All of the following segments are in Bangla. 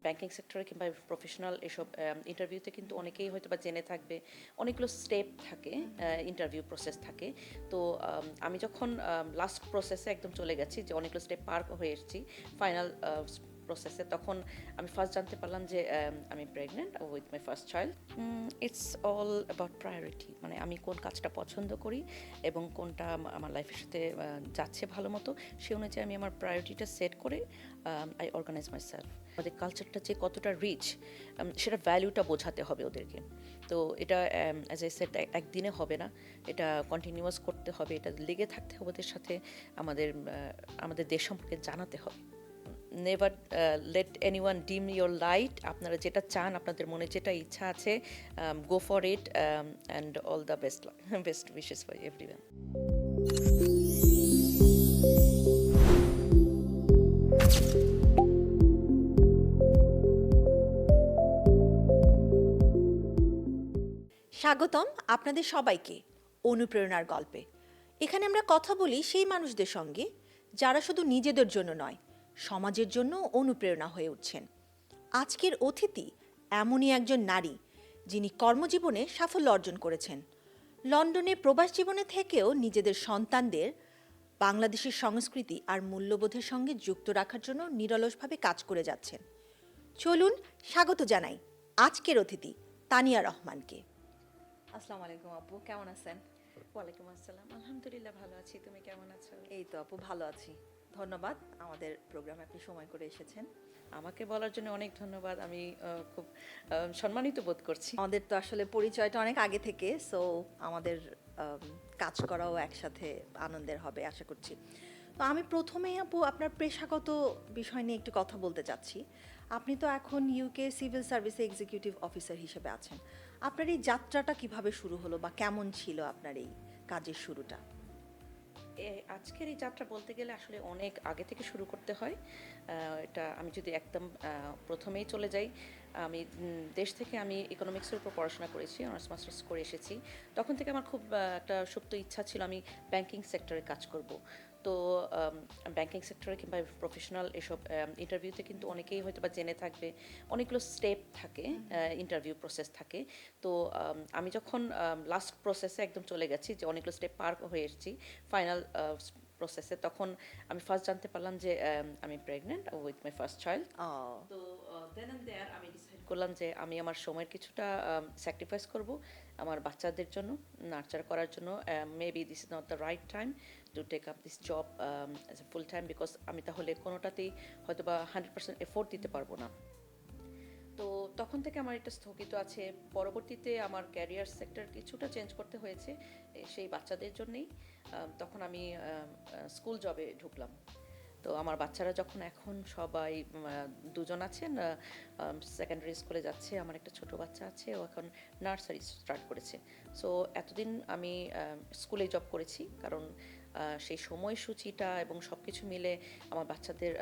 ব্যাংকিং সেক্টরে কিংবা প্রফেশনাল এসব ইন্টারভিউতে কিন্তু অনেকেই হয়তো বা জেনে থাকবে অনেকগুলো স্টেপ থাকে, ইন্টারভিউ প্রসেস থাকে। তো আমি যখন লাস্ট প্রসেসে একদম চলে গেছি, যে অনেকগুলো স্টেপ পার হয়ে এসেছি ফাইনাল প্রসেসে, তখন আমি ফার্স্ট জানতে পারলাম যে আমি pregnant with my first child. It's all about priority, মানে আমি কোন কাজটা পছন্দ করি এবং কোনটা আমার লাইফের সাথে যাচ্ছে ভালো মতো, সে অনুযায়ী আমি আমার প্রায়োরিটিটা সেট করে আই অর্গানাইজ মাই সেলফ। আমাদের কালচারটা যে কতটা রিচ, সেটা ভ্যালুটা বোঝাতে হবে ওদেরকে। তো এটা অ্যাজ আই সেড একদিনে হবে না, এটা কন্টিনিউয়াস করতে হবে, এটা লেগে থাকতে হবে ওদের সাথে, আমাদের দেশ সম্পর্কে জানাতে হবে। Never let anyone dim your light. আপনারা যেটা চান, আপনাদের মনে যেটা ইচ্ছা আছে, go for it, and all the best best wishes for everyone. স্বাগতম আপনাদের সবাইকে অনুপ্রেরণার গল্পে। এখানে আমরা কথা বলি সেই মানুষদের সঙ্গে যারা শুধু নিজেদের জন্য নয়, সমাজের জন্য অনুপ্রেরণা হয়ে উঠছেন। আজকের অতিথি এমনই একজন নারী যিনি কর্মজীবনে সাফল্য অর্জন করেছেন। লন্ডনে প্রবাস জীবনে থেকেও নিজেদের সন্তানদের বাংলাদেশের সংস্কৃতি আর মূল্যবোধের সঙ্গে যুক্ত রাখার জন্য নিরলসভাবে কাজ করে যাচ্ছেন। চলুন স্বাগত জানাই আজকের অতিথি তানিয়া রহমানকে। আসসালামু আলাইকুম আপু, কেমন আছেন? ওয়ালাইকুম আসসালাম, আলহামদুলিল্লাহ ভালো আছি। তুমি কেমন আছো? এই তো আপু, ভালো আছি। ধন্যবাদ আমাদের প্রোগ্রামে আপনি সময় করে এসেছেন। আমাকে বলার জন্য অনেক ধন্যবাদ। আমি খুব সম্মানিত বোধ করছি। আমাদের তো আসলে পরিচয়টা অনেক আগে থেকে, সো আমাদের কাজ করাও একসাথে আনন্দের হবে আশা করছি। তো আমি প্রথমেই আপু আপনার পেশাগত বিষয় নিয়ে একটু কথা বলতে চাচ্ছি। আপনি তো এখন ইউকে সিভিল সার্ভিসে এক্সিকিউটিভ অফিসার হিসেবে আছেন। আপনার এই যাত্রাটা কিভাবে শুরু হলো বা কেমন ছিল আপনার এই কাজের শুরুটা? আজকের এই যাত্রা বলতে গেলে আসলে অনেক আগে থেকে শুরু করতে হয়। এটা আমি যদি একদম প্রথমেই চলে যাই, আমি দেশ থেকে আমি ইকোনমিক্সের উপর পড়াশোনা করেছি, অনার্স মাস্টার্স করে এসেছি। তখন থেকে আমার খুব একটা সুপ্ত ইচ্ছা ছিল আমি ব্যাংকিং সেক্টরে কাজ করব। তো ব্যাংকিং সেক্টরে কিংবা প্রফেশনাল এসব ইন্টারভিউতে কিন্তু অনেকেই হয়তো বা জেনে থাকবে অনেকগুলো স্টেপ থাকে, ইন্টারভিউ প্রসেস থাকে। তো আমি যখন লাস্ট প্রসেসে একদম চলে গেছি, যে অনেকগুলো স্টেপ পার হয়ে এসেছি ফাইনাল প্রসেসে, তখন আমি ফার্স্ট জানতে পারলাম যে আমি pregnant with my first child. তো দেন অ্যান্ড দেয়ার আমি ডিসাইড করলাম যে আমি আমার সময়ের কিছুটা স্যাক্রিফাইস করব আমার বাচ্চাদের জন্য, নার্চার করার জন্য। Maybe this is not the right time to take up this job as a full time, because আমি তাহলে কোনোটাতেই হয়তো বা 100% এফোর্ট দিতে পারবো না। তো তখন থেকে আমার এটা স্থগিত আছে। পরবর্তীতে আমার ক্যারিয়ার সেক্টর কিছুটা চেঞ্জ করতে হয়েছে সেই বাচ্চাদের জন্যেই। তখন আমি স্কুল জবে ঢুকলাম। তো আমার বাচ্চারা যখন এখন সবাই দুজন আছেন, সেকেন্ডারি স্কুলে যাচ্ছে, আমার একটা ছোট বাচ্চা আছে, ও এখন নার্সারি স্টার্ট করেছে। সো এতদিন আমি স্কুলে জব করেছি, কারণ সেই সময়সূচিটা এবং সব কিছু মিলে আমার বাচ্চাদের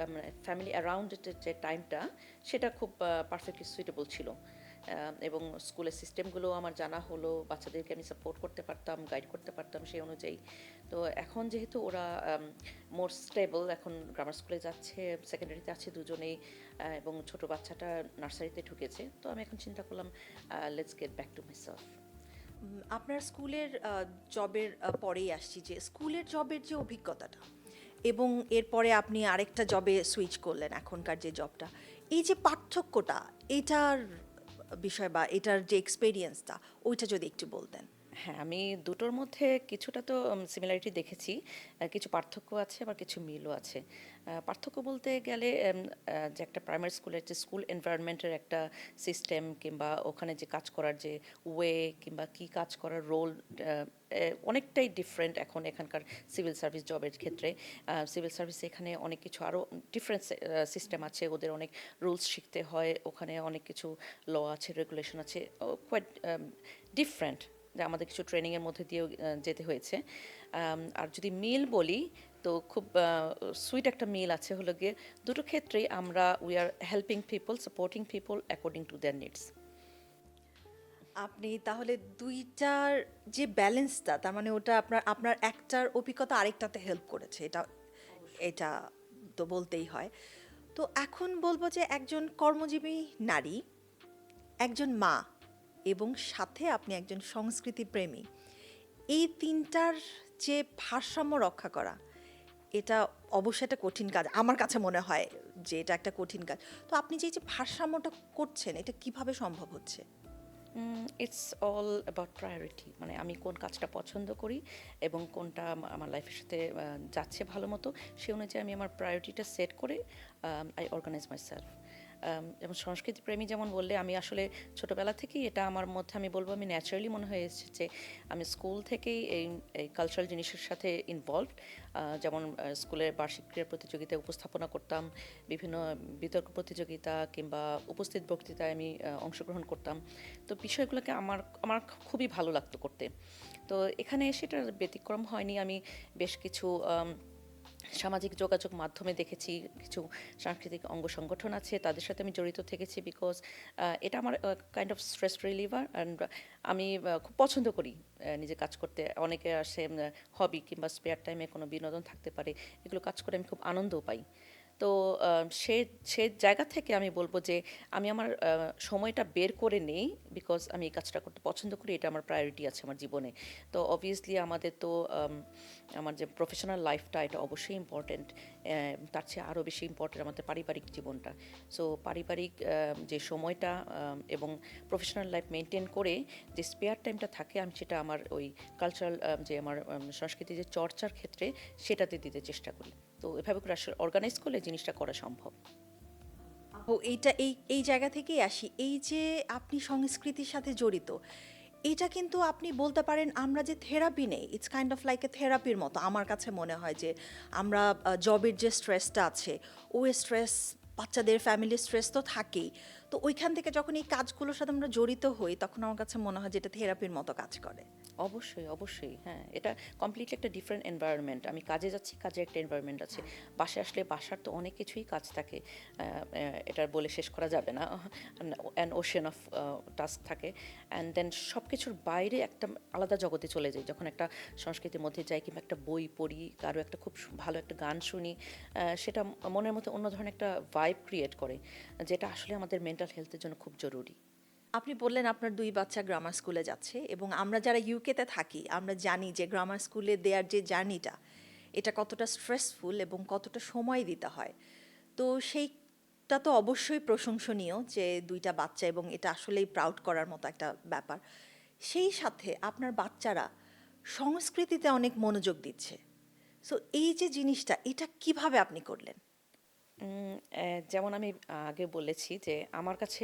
ফ্যামিলি অ্যারাউন্ডের যে টাইমটা, সেটা খুব পারফেক্টলি সুইটেবল ছিল। এবং স্কুলের সিস্টেমগুলো আমার জানা হলো, বাচ্চাদেরকে আমি সাপোর্ট করতে পারতাম, গাইড করতে পারতাম সেই অনুযায়ী। তো এখন যেহেতু ওরা মোর স্টেবল, এখন গ্রামার স্কুলে যাচ্ছে, সেকেন্ডারিতে আছে দুজনেই, এবং ছোট বাচ্চাটা নার্সারিতে ঢুকেছে, তো আমি এখন চিন্তা করলাম let's get back to my self. আপনার স্কুলের জবের পরেই আসছি, যে স্কুলের জবের যে অভিজ্ঞতাটা এবং এরপরে আপনি আরেকটা জবে সুইচ করলেন, এখনকার যে জবটা, এই যে পার্থক্যটা, এটার বিষয় বা এটার যে এক্সপেরিয়েন্সটা, ওইটা যদি একটু বলতেন। হ্যাঁ, আমি দুটোর মধ্যে কিছুটা তো সিমিলারিটি দেখেছি, কিছু পার্থক্য আছে, আবার কিছু মিলও আছে। পার্থক্য বলতে গেলে যে একটা প্রাইমারি স্কুলের যে স্কুল এনভায়রনমেন্টের একটা সিস্টেম, কিংবা ওখানে যে কাজ করার যে ওয়ে, কিংবা কী কাজ করার রোল, অনেকটাই ডিফারেন্ট এখন এখানকার সিভিল সার্ভিস জবের ক্ষেত্রে। সিভিল সার্ভিস এখানে অনেক কিছু আরও ডিফারেন্ট সিস্টেম আছে, ওদের অনেক রুলস শিখতে হয়, ওখানে অনেক কিছু ল আছে, রেগুলেশন আছে, কোয়াইট ডিফারেন্ট, যে আমাদের কিছু ট্রেনিংয়ের মধ্যে দিয়েও যেতে হয়েছে। আর যদি মিল বলি, তো খুব সুইট একটা মিল আছে, হলো গিয়ে দুটো ক্ষেত্রেই আমরা we are helping people, supporting people according to their needs. আপনি তাহলে দুইটার যে ব্যালেন্সটা, তার মানে ওটা আপনার আপনার একটার অভিজ্ঞতা আরেকটাতে হেল্প করেছে, এটা এটা তো বলতেই হয়। তো এখন বলবো যে একজন কর্মজীবী নারী, একজন মা, এবং সাথে আপনি একজন সংস্কৃতি প্রেমী, এই তিনটার যে ভারসাম্য রক্ষা করা, এটা অবশ্যই একটা কঠিন কাজ আমার কাছে মনে হয় যে এটা একটা কঠিন কাজ। তো আপনি যে এই যে ভারসাম্যটা করছেন, এটা কিভাবে সম্ভব হচ্ছে? ইটস অল অ্যাবাউট প্রায়োরিটি, মানে আমি কোন কাজটা পছন্দ করি এবং কোনটা আমার লাইফের সাথে যাচ্ছে ভালো মতো, সে অনুযায়ী আমি আমার প্রায়োরিটিটা সেট করে আই অর্গানাইজ মাই সেলফ। যেমন সংস্কৃতি প্রেমী যেমন বললে, আমি আসলে ছোটোবেলা থেকেই এটা আমার মধ্যে, আমি বলবো আমি ন্যাচারালি মনে হয়ে এসেছে। আমি স্কুল থেকেই এই কালচারাল জিনিসের সাথে ইনভলভড। যেমন স্কুলের বার্ষিক ক্রীড়া প্রতিযোগিতায় উপস্থাপনা করতাম, বিভিন্ন বিতর্ক প্রতিযোগিতা কিংবা উপস্থিত বক্তৃতায় আমি অংশগ্রহণ করতাম। তো বিষয়গুলোকে আমার আমার খুবই ভালো লাগতো করতে। তো এখানে সেটার ব্যতিক্রম হয়নি। আমি বেশ কিছু সামাজিক যোগাযোগ মাধ্যমে দেখেছি, কিছু সাংস্কৃতিক অঙ্গ সংগঠন আছে, তাদের সাথে আমি জড়িত থেকেছি, বিকজ এটা আমার kind of stress reliever. And আমি খুব পছন্দ করি নিজে কাজ করতে। অনেকে আসে হবি কিংবা স্পেয়ার টাইমে কোনো বিনোদন থাকতে পারে, এগুলো কাজ করে আমি খুব আনন্দও পাই। তো সে সে জায়গা থেকে আমি বলবো যে আমি আমার সময়টা বের করে নেই, বিকজ আমি এই কাজটা করতে পছন্দ করি, এটা আমার প্রায়োরিটি আছে আমার জীবনে। তো অবভিয়াসলি আমাদের তো আমার যে প্রফেশনাল লাইফটা, এটা অবশ্যই ইম্পর্ট্যান্ট। তার চেয়ে আরও বেশি ইম্পর্ট্যান্ট আমাদের পারিবারিক জীবনটা। সো পারিবারিক যে সময়টা এবং প্রফেশনাল লাইফ মেনটেন করে যে স্পেয়ার টাইমটা থাকে, আমি সেটা আমার ওই কালচারাল যে আমার সংস্কৃতি যে চর্চার ক্ষেত্রে সেটাতে দিতে চেষ্টা করি। তো এভাবে করে আসলে অর্গানাইজ করলে জিনিসটা করা সম্ভব। ও এইটা এই এই জায়গা থেকেই আসি, এই যে আপনি সংস্কৃতির সাথে জড়িত, এটা কিন্তু আপনি বলতে পারেন আমরা যে থেরাপি নেই, it's kind of like a থেরাপির মতো আমার কাছে মনে হয়। যে আমরা জবের যে স্ট্রেসটা আছে, ওই স্ট্রেস, বাচ্চাদের ফ্যামিলির স্ট্রেস তো থাকেই, তো ওইখান থেকে যখন এই কাজগুলোর সাথে আমরা জড়িত হই, তখন আমার কাছে মনে হয় যে এটা থেরাপির মতো কাজ করে। অবশ্যই, অবশ্যই, হ্যাঁ, এটা কমপ্লিটলি একটা ডিফারেন্ট এনভায়রনমেন্ট। আমি কাজে যাচ্ছি, কাজের একটা এনভায়রনমেন্ট আছে। বাসায় আসলে বাসার তো অনেক কিছুই কাজ থাকে, এটা বলে শেষ করা যাবে না। অ্যান ওশেন অফ টাস্ক থাকে, অ্যান্ড দেন সব কিছুর বাইরে একটা আলাদা জগতে চলে যাই যখন একটা সংস্কৃতির মধ্যে যাই, কিংবা একটা বই পড়ি, কারো একটা খুব ভালো একটা গান শুনি, সেটা মনের মধ্যে অন্য ধরনের একটা ভাইব ক্রিয়েট করে, যেটা আসলে আমাদের মেন্টাল হেলথের জন্য খুব জরুরি। আপনি বললেন আপনার 2 বাচ্চা গ্রামার স্কুলে যাচ্ছে, এবং আমরা যারা ইউকেতে থাকি আমরা জানি যে গ্রামার স্কুলে দেয়ার যে জার্নিটা, এটা কতটা স্ট্রেসফুল এবং কতটা সময় দিতে হয়। তো সেইটা তো অবশ্যই প্রশংসনীয় যে 2টা বাচ্চা, এবং এটা আসলেই প্রাউড করার মতো একটা ব্যাপার। সেই সাথে আপনার বাচ্চারা সংস্কৃতিতে অনেক মনোযোগ দিচ্ছে। সো এই যে জিনিসটা, এটা কিভাবে আপনি করলেন? যেমন আমি আগে বলেছি যে আমার কাছে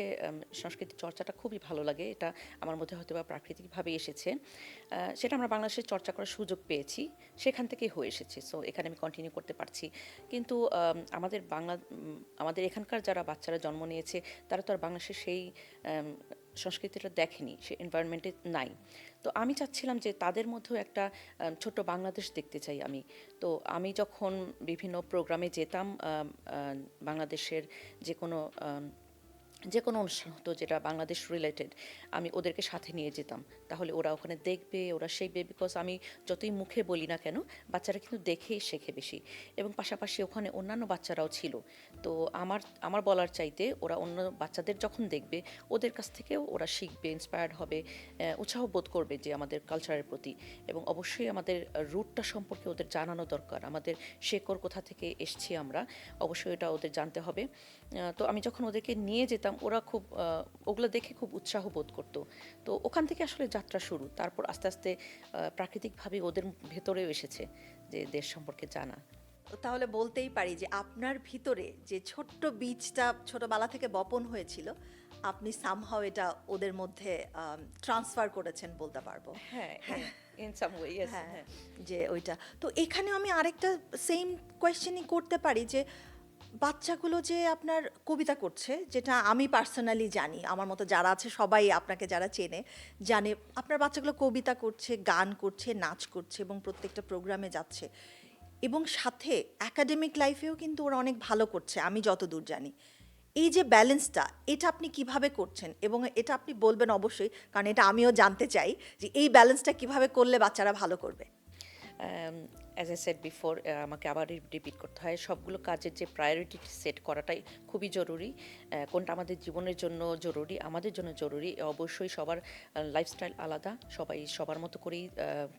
সংস্কৃতি চর্চাটা খুবই ভালো লাগে। এটা আমার মধ্যে হয়তো বা প্রাকৃতিকভাবে এসেছে। সেটা আমরা বাংলাদেশে চর্চা করার সুযোগ পেয়েছি, সেখান থেকেই হয়ে এসেছে। সো এখানে আমি কন্টিনিউ করতে পারছি। কিন্তু আমাদের এখানকার যারা বাচ্চারা জন্ম নিয়েছে, তারা তো আর বাংলাদেশের সেই সংস্কৃতিটা দেখেনি, সে এনভায়রনমেন্টে নাই। তো আমি চাচ্ছিলাম যে তাদের মধ্যেও একটা ছোট্ট বাংলাদেশ দেখতে চাই আমি। তো আমি যখন বিভিন্ন প্রোগ্রামে যেতাম, বাংলাদেশের যে কোনো অনুষ্ঠান হতো যেটা বাংলাদেশ রিলেটেড, আমি ওদেরকে সাথে নিয়ে যেতাম। তাহলে ওরা ওখানে দেখবে, ওরা শিখবে, বিকজ আমি যতই মুখে বলি না কেন, বাচ্চারা কিন্তু দেখেই শেখে বেশি। এবং পাশাপাশি ওখানে অন্যান্য বাচ্চারাও ছিল। তো আমার বলার চাইতে ওরা অন্য বাচ্চাদের যখন দেখবে, ওদের কাছ থেকেও ওরা শিখবে, ইন্সপায়ার্ড হবে, উৎসাহ বোধ করবে যে আমাদের কালচারের প্রতি। এবং অবশ্যই আমাদের রুটটা সম্পর্কে ওদের জানানো দরকার, আমাদের শেকড় কোথা থেকে এসছি আমরা, অবশ্যই এটা ওদের জানতে হবে। তো আমি যখন ওদেরকে নিয়ে যেতাম, ওরা খুব ওগুলো দেখে খুব উৎসাহ বোধ করতো। তো ওখান থেকে আসলে যাত্রা শুরু। তারপর আস্তে আস্তে প্রাকৃতিকভাবে ওদের ভেতরেও এসেছে যে দেশ সম্পর্কে জানা। তো তাহলে বলতেই পারি যে আপনার ভিতরে যে ছোট্ট বীজটা ছোটবেলা থেকে বপন হয়েছিল, আপনি সামহাও এটা ওদের মধ্যে ট্রান্সফার করেছেন বলতে পারবো। হ্যাঁ, ইন সাম ওয়ে, ইয়েস। হ্যাঁ, যে ওইটা। তো এখানে আমি আরেকটা সেম কোয়েশ্চেনই করতে পারি যে বাচ্চাগুলো যে আপনার কবিতা করছে, যেটা আমি পার্সোনালি জানি, আমার মতো যারা আছে সবাই আপনাকে যারা চেনে জানে, আপনার বাচ্চাগুলো কবিতা করছে, গান করছে, নাচ করছে, এবং প্রত্যেকটা প্রোগ্রামে যাচ্ছে, এবং সাথে একাডেমিক লাইফেও কিন্তু ওরা অনেক ভালো করছে আমি যতদূর জানি। এই যে ব্যালেন্সটা, এটা আপনি কিভাবে করছেন? এবং এটা আপনি বলবেন অবশ্যই, কারণ এটা আমিও জানতে চাই যে এই ব্যালেন্সটা কিভাবে করলে বাচ্চারা ভালো করবে। অ্যাজ আই সেড বিফোর, আমাকে আবার রিপিট করতে হয়, সবগুলো কাজের যে প্রায়োরিটি সেট করাটাই খুবই জরুরি। কোনটা আমাদের জীবনের জন্য জরুরি, আমাদের জন্য জরুরি, অবশ্যই সবার লাইফস্টাইল আলাদা, সবাই সবার মতো করেই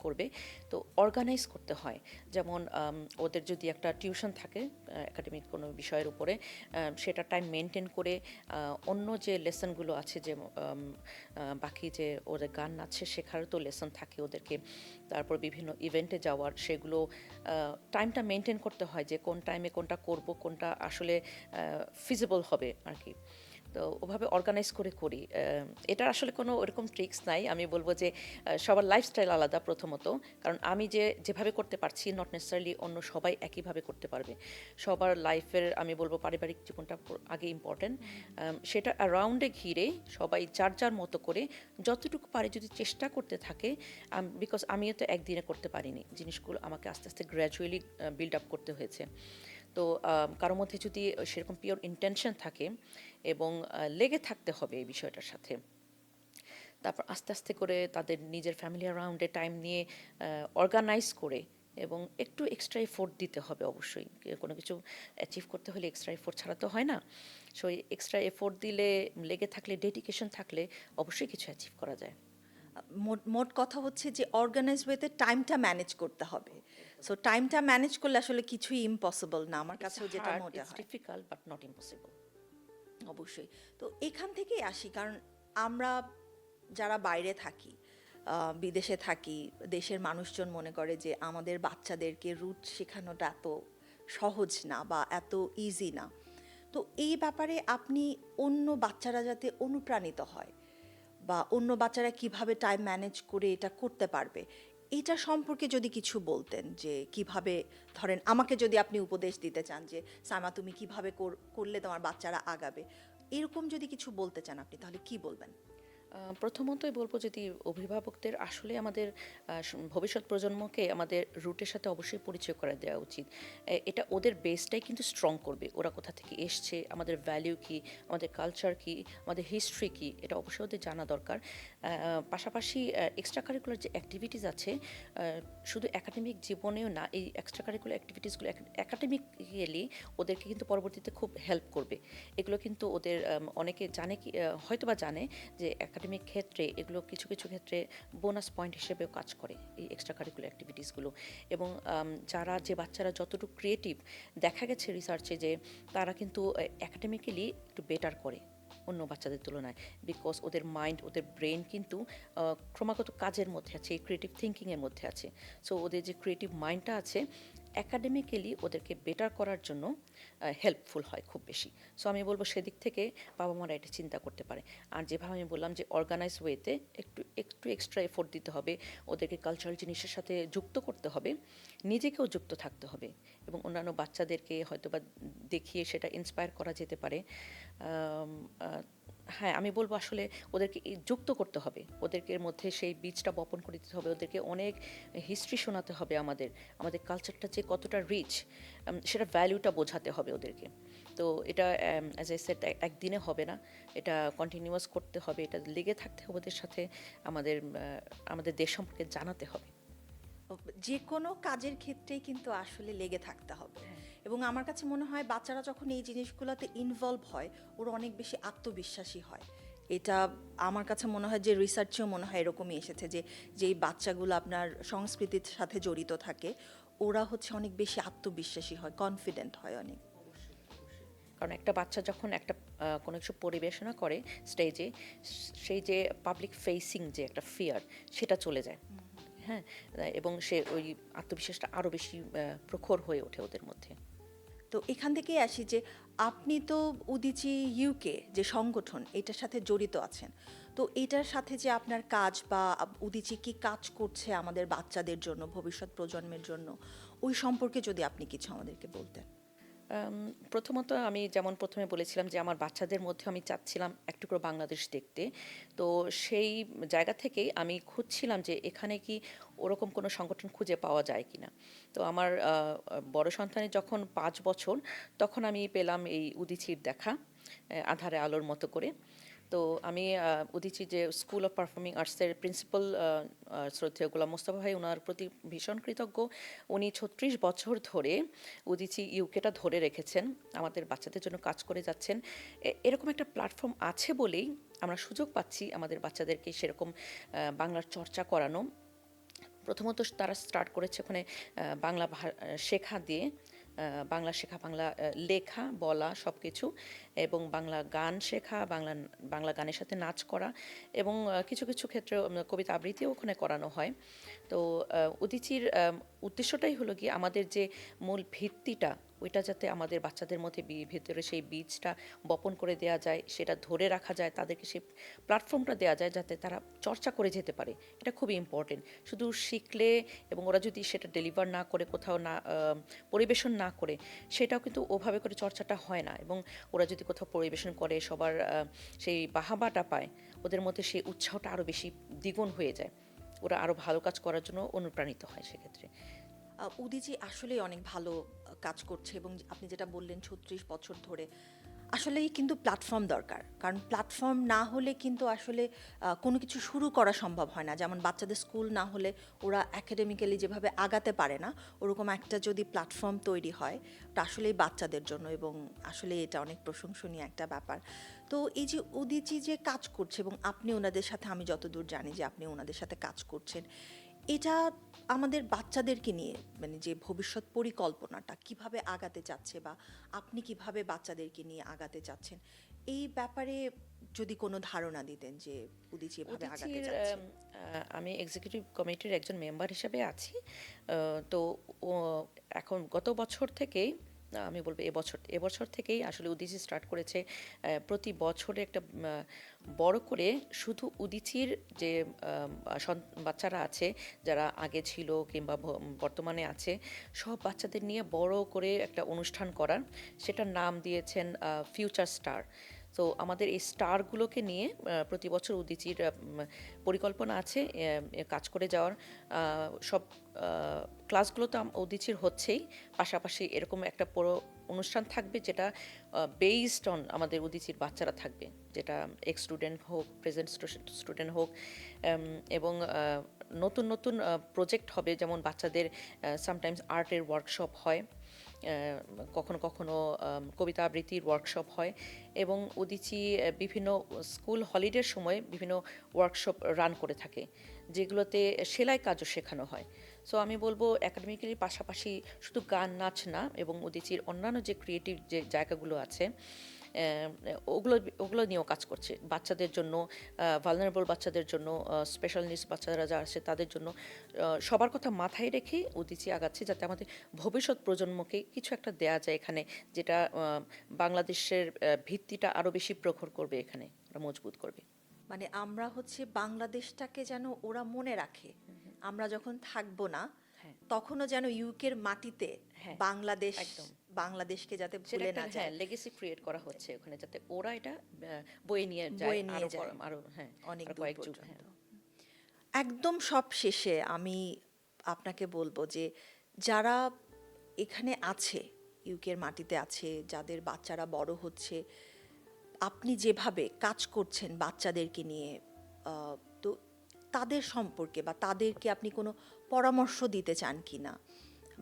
করবে। তো অর্গানাইজ করতে হয়। যেমন ওদের যদি একটা টিউশন থাকে একাডেমিক কোনো বিষয়ের উপরে, সেটা টাইম মেনটেন করে অন্য যে লেসনগুলো আছে, যে বাকি যে ওদের গান নাচে শেখারও তো লেসন থাকে ওদেরকে, তারপর বিভিন্ন ইভেন্টে যাওয়ার, সেগুলো টাইমটা মেনটেন করতে হয় যে কোন টাইমে কোনটা করব, কোনটা আসলে ফিজিবল হবে আর কি। তো ওভাবে অর্গানাইজ করে করি। এটার আসলে কোনো ওরকম ট্রিক্স নাই। আমি বলবো যে সবার লাইফস্টাইল আলাদা প্রথমত, কারণ আমি যেভাবে করতে পারছি নট নেসেসারিলি অন্য সবাই একইভাবে করতে পারবে। সবার লাইফের আমি বলবো পারিবারিক জীবনটা আগে ইম্পর্টেন্ট, সেটা অ্যারাউন্ডে ঘিরে সবাই যার যার মতো করে যতটুকু পারে যদি চেষ্টা করতে থাকে, বিকজ আমিও তো একদিনে করতে পারিনি, জিনিসগুলো আমাকে আস্তে আস্তে গ্র্যাজুয়ালি বিল্ড আপ করতে হয়েছে। তো কারোর মধ্যে যদি সেরকম পিওর ইন্টেনশন থাকে এবং লেগে থাকতে হবে এই বিষয়টার সাথে, তারপর আস্তে আস্তে করে তাদের নিজের ফ্যামিলি অ্যারাউন্ডে টাইম নিয়ে অর্গানাইজ করে, এবং একটু এক্সট্রা এফোর্ট দিতে হবে অবশ্যই। কোনো কিছু অ্যাচিভ করতে হলে এক্সট্রা এফোর্ট ছাড়া তো হয় না। সো এক্সট্রা এফোর্ট দিলে, লেগে থাকলে, ডেডিকেশন থাকলে অবশ্যই কিছু অ্যাচিভ করা যায়। মোট মোট কথা হচ্ছে যে অর্গানাইজ ওয়েতে টাইমটা ম্যানেজ করতে হবে। সো টাইমটা ম্যানেজ করলে আসলে কিছুই ইম্পসিবল না, আমার কাছেও যেটা মনে হয়। Difficult but not impossible. অবশ্যই। তো এখান থেকেই আসি, কারণ আমরা যারা বাইরে থাকি, বিদেশে থাকি, দেশের মানুষজন মনে করে যে আমাদের বাচ্চাদেরকে রুট শেখানোটা এত সহজ না বা এত ইজি না। তো এই ব্যাপারে আপনি অন্য বাচ্চারা যাতে অনুপ্রাণিত হয় বা অন্য বাচ্চারা কিভাবে টাইম ম্যানেজ করে এটা করতে পারবে, এটা সম্পর্কে যদি কিছু বলতেন, যে কিভাবে, ধরেন আমাকে যদি আপনি উপদেশ দিতে চান যে সাইমা তুমি কিভাবে করলে তোমার বাচ্চারা আগাবে, এরকম যদি কিছু বলতে চান আপনি, তাহলে কি বলবেন? প্রথমতই বলবো, যদি অভিভাবকদের আসলে আমাদের ভবিষ্যৎ প্রজন্মকে আমাদের রুটের সাথে অবশ্যই পরিচয় করে দেওয়া উচিত। এটা ওদের বেসটাই কিন্তু স্ট্রং করবে, ওরা কোথা থেকে এসছে, আমাদের ভ্যালিউ কী, আমাদের কালচার কী, আমাদের হিস্ট্রি কী, এটা অবশ্যই ওদের জানা দরকার। পাশাপাশি এক্সট্রা কারিকুলার যে অ্যাক্টিভিটিস আছে, শুধু একাডেমিক জীবনেও না, এই এক্সট্রা কারিকুলার অ্যাক্টিভিটিসগুলো একাডেমিক্যালি ওদেরকে কিন্তু পরবর্তীতে খুব হেল্প করবে। এগুলো কিন্তু ওদের অনেকে জানে কি, হয়তো বা জানে যে একাডেমিক ক্ষেত্রে এগুলো কিছু কিছু ক্ষেত্রে বোনাস পয়েন্ট হিসেবেও কাজ করে, এই এক্সট্রা কারিকুলার অ্যাক্টিভিটিসগুলো। এবং যে বাচ্চারা যতটুকু ক্রিয়েটিভ, দেখা গেছে রিসার্চে যে তারা কিন্তু একাডেমিক্যালি একটু বেটার করে অন্য বাচ্চাদের তুলনায়, বিকজ ওদের মাইন্ড, ওদের ব্রেন কিন্তু ক্রমাগত কাজের মধ্যে আছে, এই ক্রিয়েটিভ থিঙ্কিংয়ের মধ্যে আছে। সো ওদের যে ক্রিয়েটিভ মাইন্ডটা আছে, অ্যাকাডেমিক্যালি ওদেরকে বেটার করার জন্য হেল্পফুল হয় খুব বেশি। সো আমি বলবো সেদিক থেকে বাবা মারা এটা চিন্তা করতে পারে। আর যেভাবে আমি বললাম যে অর্গানাইজ ওয়েতে একটু একটু এক্সট্রা এফোর্ট দিতে হবে, ওদেরকে কালচারাল জিনিসের সাথে যুক্ত করতে হবে, নিজেকেও যুক্ত থাকতে হবে, এবং অন্যান্য বাচ্চাদেরকে হয়তো বা দেখিয়ে সেটা ইন্সপায়ার করা যেতে পারে। হ্যাঁ, আমি বলবো আসলে ওদেরকে যুক্ত করতে হবে, ওদেরকে এর মধ্যে সেই বীজটা বপন করে দিতে হবে, ওদেরকে অনেক হিস্ট্রি শোনাতে হবে, আমাদের আমাদের কালচারটা যে কতটা রিচ, সেটা ভ্যালুটা বোঝাতে হবে ওদেরকে। তো এটা অ্যাজ এ সেট একদিনে হবে না, এটা কন্টিনিউয়াস করতে হবে, এটা লেগে থাকতে হবে ওদের সাথে, আমাদের দেশ সম্পর্কে জানাতে হবে। যে কোনো কাজের ক্ষেত্রেই কিন্তু আসলে লেগে থাকতে হবে। এবং আমার কাছে মনে হয় বাচ্চারা যখন এই জিনিসগুলোতে ইনভলভ হয়, ওরা অনেক বেশি আত্মবিশ্বাসী হয়। এটা আমার কাছে মনে হয় যে রিসার্চেও মনে হয় এরকমই এসেছে, যে যেই বাচ্চাগুলো আপনার সংস্কৃতির সাথে জড়িত থাকে, ওরা হচ্ছে অনেক বেশি আত্মবিশ্বাসী হয়, কনফিডেন্ট হয় অনেক। কারণ একটা বাচ্চা যখন একটা কোনো কিছু পরিবেশনা করে স্টেজে, সেই যে পাবলিক ফেসিং যে একটা ফিয়ার, সেটা চলে যায়। হ্যাঁ, এবং সে ওই আত্মবিশ্বাসটা আরও বেশি প্রখর হয়ে ওঠে ওদের মধ্যে। তো এখান থেকেই আসি যে আপনি তো উদীচী ইউকে যে সংগঠন, এটার সাথে জড়িত আছেন। তো এটার সাথে যে আপনার কাজ, বা উদীচী কি কাজ করছে আমাদের বাচ্চাদের জন্য, ভবিষ্যৎ প্রজন্মের জন্য, ওই সম্পর্কে যদি আপনি কিছু আমাদেরকে বলতেন। প্রথমত আমি যেমন প্রথমে বলেছিলাম যে আমার বাচ্চাদের মধ্যে আমি চাচ্ছিলাম এক টুকরো বাংলাদেশ দেখতে। তো সেই জায়গা থেকেই আমি খুঁজছিলাম যে এখানে কি ওরকম কোনো সংগঠন খুঁজে পাওয়া যায় কিনা। তো আমার বড় সন্তানের যখন 5 বছর, তখন আমি পেলাম এই উদীচীর দেখা, আঁধারে আলোর মতো করে। তো আমি উদীচী যে স্কুল অফ পারফর্মিং আর্টসের প্রিন্সিপাল শ্রদ্ধেয় গোলাম মোস্তফা ভাই, ওনার প্রতি ভীষণ কৃতজ্ঞ। উনি 36 বছর ধরে উদীচী ইউকেটা ধরে রেখেছেন, আমাদের বাচ্চাদের জন্য কাজ করে যাচ্ছেন। এরকম একটা প্ল্যাটফর্ম আছে বলেই আমরা সুযোগ পাচ্ছি আমাদের বাচ্চাদেরকে সেরকম বাংলার চর্চা করানো। প্রথমত তারা স্টার্ট করেছে ওখানে বাংলা শেখা দিয়ে, বাংলা শেখা, বাংলা লেখা বলা সব কিছু, এবং বাংলা গান শেখা, বাংলা গানের সাথে নাচ করা, এবং কিছু কিছু ক্ষেত্রে কবিতা আবৃত্তিও ওখানে করানো হয়। তো উদীচীর উদ্দেশ্যটাই হলো কি আমাদের যে মূল ভিত্তিটা, ওইটা যাতে আমাদের বাচ্চাদের মধ্যে ভেতরে সেই বীজটা বপন করে দেওয়া যায়, সেটা ধরে রাখা যায়, তাদেরকে সেই প্ল্যাটফর্মটা দেওয়া যায় যাতে তারা চর্চা করে যেতে পারে। এটা খুবই ইম্পর্টেন্ট। শুধু শিখলে এবং ওরা যদি সেটা ডেলিভার না করে, কোথাও না পরিবেশন না করে, সেটাও কিন্তু ওভাবে করে চর্চাটা হয় না। এবং ওরা যদি কোথাও পরিবেশন করে, সবার সেই বাহাবাটা পায়, ওদের মধ্যে সেই উৎসাহটা আরও বেশি দ্বিগুণ হয়ে যায়, ওরা আরও ভালো কাজ করার জন্য অনুপ্রাণিত হয় সেক্ষেত্রে। উদীচী আসলেই অনেক ভালো কাজ করছে, এবং আপনি যেটা বললেন 36 বছর ধরে, আসলেই কিন্তু প্ল্যাটফর্ম দরকার। কারণ প্ল্যাটফর্ম না হলে কিন্তু আসলে কোনো কিছু শুরু করা সম্ভব হয় না। যেমন বাচ্চাদের স্কুল না হলে ওরা একাডেমিক্যালি যেভাবে আগাতে পারে না, ওরকম একটা যদি প্ল্যাটফর্ম তৈরি হয়, ওটা আসলেই বাচ্চাদের জন্য, এবং আসলে এটা অনেক প্রশংসনীয় একটা ব্যাপার। তো এই যে উদীচী যে কাজ করছে, এবং আপনি ওনাদের সাথে, আমি যতদূর জানি যে আপনি ওনাদের সাথে কাজ করছেন, এটা আমাদের বাচ্চাদেরকে নিয়ে মানে যে ভবিষ্যৎ পরিকল্পনাটা কিভাবে আগাতে চাচ্ছে, বা আপনি কিভাবে বাচ্চাদেরকে নিয়ে আগাতে চাচ্ছেন, এই ব্যাপারে যদি কোনো ধারণা দিতেন যে উদীচী এভাবে আগাতে উদীচীর চাচ্ছে। আমি এক্সিকিউটিভ কমিটির একজন মেম্বার হিসেবে আছি। তো এখন গত বছর থেকেই, আমি বলবো এবছর থেকেই আসলে উদীচী স্টার্ট করেছে প্রতি বছরে একটা বড় করে শুধু উদীচীর যে বাচ্চারা আছে, যারা আগে ছিল কিংবা বর্তমানে আছে, সব বাচ্চাদের নিয়ে বড় করে একটা অনুষ্ঠান করার, সেটার নাম দিয়েছেন ফিউচার স্টার। তো আমাদের এই স্টারগুলোকে নিয়ে প্রতি বছর উদীচীর পরিকল্পনা আছে কাজ করে যাওয়ার। সব ক্লাসগুলো তো উদীচীর হচ্ছেই, পাশাপাশি এরকম একটা পুরো অনুষ্ঠান থাকবে যেটা বেসড অন আমাদের উদীচীর বাচ্চারা থাকবে, যেটা এক্স স্টুডেন্ট হোক, প্রেজেন্ট স্টুডেন্ট হোক, এবং নতুন নতুন প্রজেক্ট হবে। যেমন বাচ্চাদের সামটাইমস আর্টের ওয়ার্কশপ হয়, কখনো কখনো কবিতা আবৃত্তির ওয়ার্কশপ হয়, এবং উদীচী বিভিন্ন স্কুল হলিডের সময় বিভিন্ন ওয়ার্কশপ রান করে থাকে, যেগুলোতে সেলাই কাজও শেখানো হয়। সো আমি বলবো একাডেমিক্যালি পাশাপাশি শুধু গান নাচ না, এবং উদীচীর অন্যান্য যে ক্রিয়েটিভ যে জায়গাগুলো আছে, ওগুলো ওগুলো নিয়েও কাজ করছে বাচ্চাদের জন্য, ভালনারেবল বাচ্চাদের জন্য, স্পেশাল নিডস বাচ্চারা যারা আছে তাদের জন্য। সবার কথা মাথায় রেখে উদীচী আগাচ্ছে যাতে আমাদের ভবিষ্যৎ প্রজন্মকে কিছু একটা দেয়া যায় এখানে, যেটা বাংলাদেশের ভিত্তিটা আরও বেশি প্রখর করবে, এখানে মজবুত করবে। মানে আমরা হচ্ছে বাংলাদেশটাকে যেন ওরা মনে রাখে, আমরা যখন থাকবো না হ্যাঁ। তখনও যেন ইউকের মাটিতে হ্যাঁ, বাংলাদেশ, একদম। বাংলাদেশকে যাতে সেটা ভুলে একটা না যায়, লেগেসি ক্রিয়েট করা হচ্ছে ওখানে, যাতে ওরা এটা বয়ে নিয়ে যায় বয়ে নিয়ে যায় আরো হ্যাঁ, অনেক আরো দূর কয়েক যুগ। পর্যন্ত। হ্যাঁ। একদম সব শেষে আমি আপনাকে বলবো যে যারা এখানে আছে, ইউকের মাটিতে আছে, যাদের বাচ্চারা বড় হচ্ছে, আপনি যেভাবে কাজ করছেন বাচ্চাদেরকে নিয়ে, তো তাদের সম্পর্কে বা তাদেরকে আপনি কোনো পরামর্শ দিতে চান কিনা,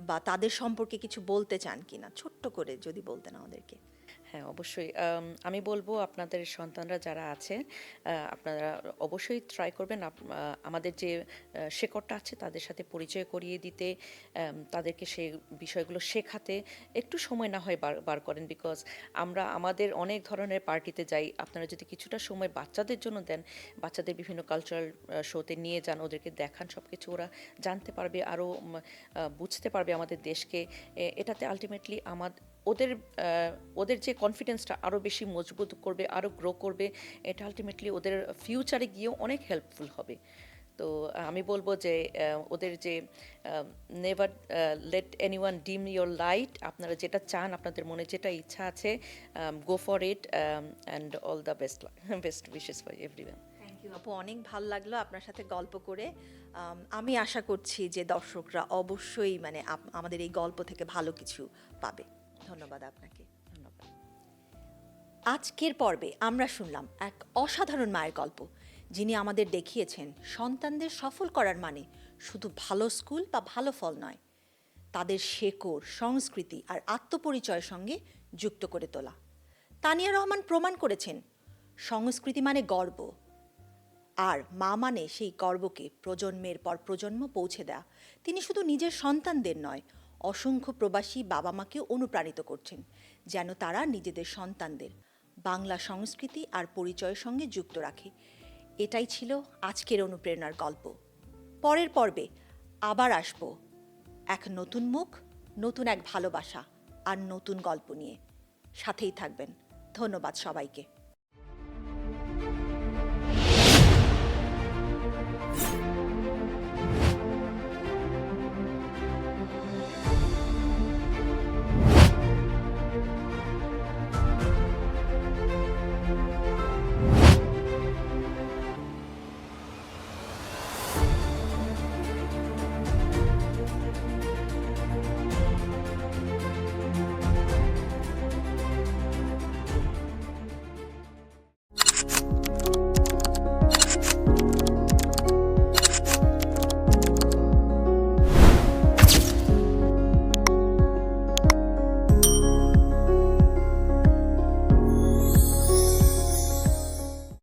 বা তাদের সম্পর্কে কিছু বলতে চান কিনা, ছোট্ট করে যদি বলতেন আমাদেরকে। হ্যাঁ, অবশ্যই। আমি বলবো আপনাদের সন্তানরা যারা আছে, আপনারা অবশ্যই ট্রাই করবেন আমাদের যে শেকড়টা আছে তাদের সাথে পরিচয় করিয়ে দিতে, তাদেরকে সেই বিষয়গুলো শেখাতে একটু সময় না হয় বার করেন। বিকজ আমরা আমাদের অনেক ধরনের পার্টিতে যাই, আপনারা যদি কিছুটা সময় বাচ্চাদের জন্য দেন, বাচ্চাদের বিভিন্ন কালচারাল শোতে নিয়ে যান, ওদেরকে দেখান, সব কিছু ওরা জানতে পারবে, আরও বুঝতে পারবে আমাদের দেশকে। এটাতে আলটিমেটলি ওদের যে কনফিডেন্সটা আরও বেশি মজবুত করবে, আরও গ্রো করবে। এটা আলটিমেটলি ওদের ফিউচারে গিয়েও অনেক হেল্পফুল হবে। তো আমি বলবো যে ওদের যে never let anyone dim your light, আপনারা যেটা চান, আপনাদের মনে যেটা ইচ্ছা আছে, go for it, and all the best wishes for everyone. Thank you আপু, অনেক ভালো লাগলো আপনার সাথে গল্প করে। আমি আশা করছি যে দর্শকরা অবশ্যই মানে আমাদের এই গল্প থেকে ভালো কিছু পাবে। ধন্যবাদ আপনাকে। ধন্যবাদ। আজকের পর্বে আমরা শুনলাম এক অসাধারণ মায়ের গল্প, যিনি আমাদের দেখিয়েছেন সন্তানদের সফল করার মানে শুধু ভালো স্কুল বা ভালো ফল নয়, তাদের শেকড়, সংস্কৃতি আর আত্মপরিচয়ের সঙ্গে যুক্ত করে তোলা। তানিয়া রহমান প্রমাণ করেছেন সংস্কৃতি মানে গর্ব, আর মা মানে সেই গর্বকে প্রজন্মের পর প্রজন্ম পৌঁছে দেয়া। তিনি শুধু নিজের সন্তানদের নয়, অসংখ্য প্রবাসী বাবা মাকে অনুপ্রাণিত করছেন যেন তারা নিজেদের সন্তানদের বাংলা সংস্কৃতি আর পরিচয়ের সঙ্গে যুক্ত রাখে। এটাই ছিল আজকের অনুপ্রেরণার গল্প। পরের পর্বে আবার আসবো এক নতুন মুখ, নতুন এক ভালোবাসা আর নতুন গল্প নিয়ে। সাথেই থাকবেন। ধন্যবাদ সবাইকে।